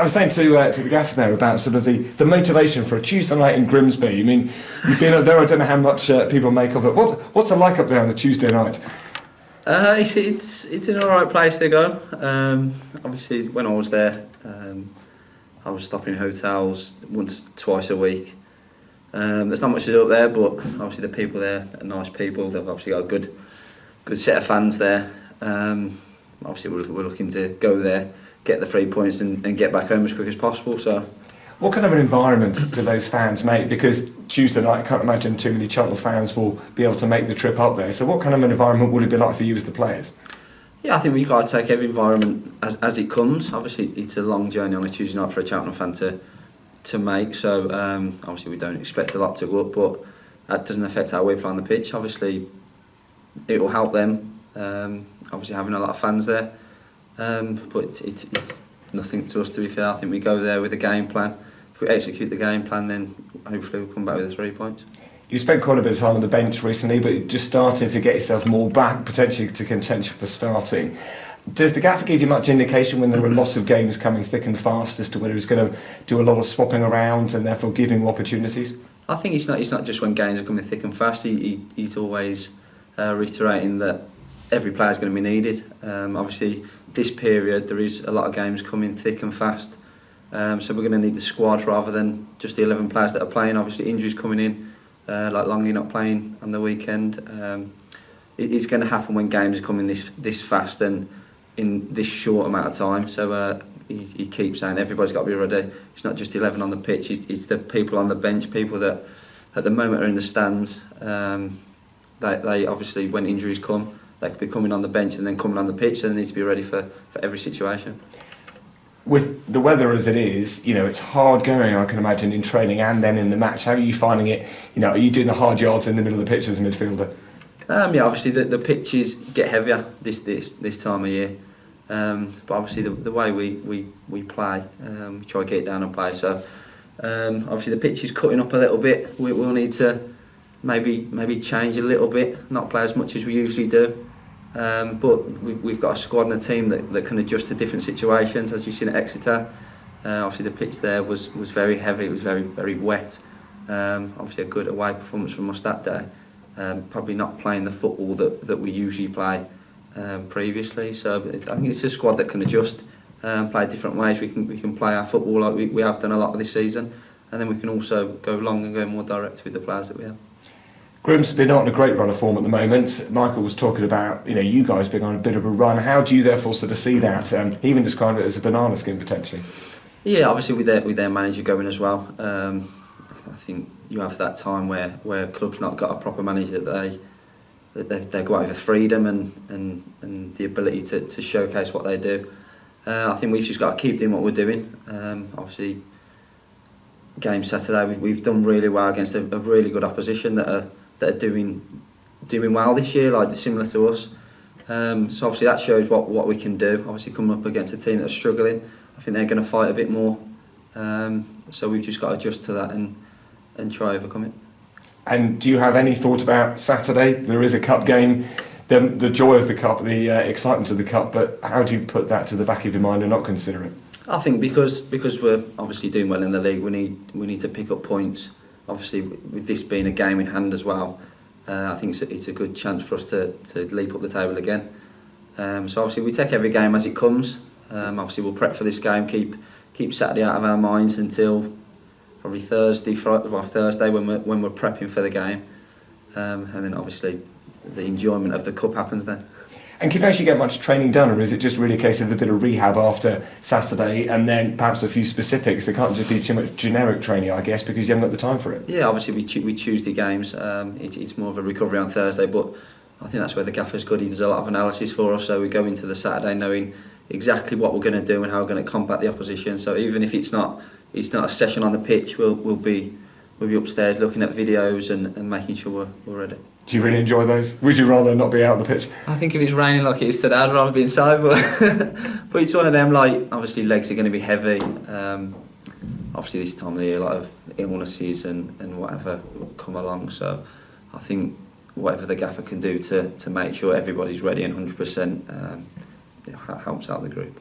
was saying to the gaffer there about sort of the motivation for a Tuesday night in Grimsby. I mean, you've been up there. I don't know how much people make of it. What's it like up there on a Tuesday night? It's an alright place to go. Obviously, when I was there, I was stopping in hotels twice a week. There's not much to do up there, but obviously the people there are nice people. They've obviously got a good set of fans there. Obviously, we're looking to go there, get the 3 points, and get back home as quick as possible. So, what kind of an environment do those fans make? Because Tuesday night, I can't imagine too many Cheltenham fans will be able to make the trip up there. So, what kind of an environment would it be like for you as the players? Yeah, I think we've got to take every environment as it comes. Obviously, it's a long journey on a Tuesday night for a Cheltenham fan to make. So, obviously, we don't expect a lot to go up, but that doesn't affect how we play on the pitch. Obviously, it will help them. Obviously, having a lot of fans there, but it's nothing to us, to be fair. I think we go there with a game plan. If we execute the game plan, then hopefully we'll come back with the 3 points. You spent quite a bit of time on the bench recently, but just starting to get yourself more back, potentially to contention for starting. Does the gaffer give you much indication when there are lots of games coming thick and fast as to whether he's going to do a lot of swapping around and therefore giving you opportunities? I think it's not just when games are coming thick and fast. He's always reiterating that every player is going to be needed. Obviously, this period there is a lot of games coming thick and fast, so we're going to need the squad rather than just the 11 players that are playing. Obviously, injuries coming in, like Longley not playing on the weekend. It's going to happen when games are coming this fast and in this short amount of time. So he keeps saying everybody's got to be ready. It's not just 11 on the pitch. It's the people on the bench, people that at the moment are in the stands. They obviously, when injuries come, they could be coming on the bench and then coming on the pitch, so they need to be ready for every situation. With the weather as it is, it's hard going, I can imagine, in training and then in the match. How are you finding it? Are you doing the hard yards in the middle of the pitch as a midfielder? Yeah, obviously the pitches get heavier this time of year. But obviously the way we play, we try to get it down and play. So obviously the pitch is cutting up a little bit. We'll need to maybe change a little bit, not play as much as we usually do. But we've got a squad and a team that can adjust to different situations, as you've seen at Exeter. Obviously the pitch there was very heavy, it was very, very wet. Obviously a good away performance from us that day. Probably not playing the football that we usually play previously. So I think it's a squad that can adjust, play different ways. We can play our football like we have done a lot of this season, and then we can also go long and go more direct with the players that we have. Grimsby not in a great run of form at the moment. Michael was talking about you guys being on a bit of a run. How do you therefore sort of see that? He even described it as a banana skin potentially. Yeah, obviously with their manager going as well. I think you have that time where clubs not got a proper manager that they go out with freedom and the ability to showcase what they do. I think we've just got to keep doing what we're doing. Obviously, game Saturday we've done really well against a really good opposition that are doing well this year, like similar to us. So obviously that shows what we can do. Obviously coming up against a team that's struggling, I think they're going to fight a bit more. So we've just got to adjust to that and try overcome it. And do you have any thought about Saturday? There is a cup game, the joy of the cup, the excitement of the cup, but how do you put that to the back of your mind and not consider it? I think because we're obviously doing well in the league, we need to pick up points. Obviously, with this being a game in hand as well, I think it's a good chance for us to leap up the table again. So obviously we take every game as it comes. Obviously we'll prep for this game, keep Saturday out of our minds until probably Thursday when we're prepping for the game, and then obviously the enjoyment of the cup happens then. And can you actually get much training done, or is it just really a case of a bit of rehab after Saturday and then perhaps a few specifics? There can't just be too much generic training, I guess, because you haven't got the time for it. Yeah, obviously we Tuesday games. It's more of a recovery on Thursday, but I think that's where the gaffer's good. He does a lot of analysis for us, so we go into the Saturday knowing exactly what we're going to do and how we're going to combat the opposition. So even if it's not a session on the pitch, we'll be upstairs looking at videos and making sure we're ready. Do you really enjoy those? Would you rather not be out on the pitch? I think if it's raining like it is today, I'd rather be inside, but it's one of them, like, obviously legs are going to be heavy. Obviously this time of the year, a lot of illnesses and whatever come along, so I think whatever the gaffer can do to make sure everybody's ready and 100% helps out the group.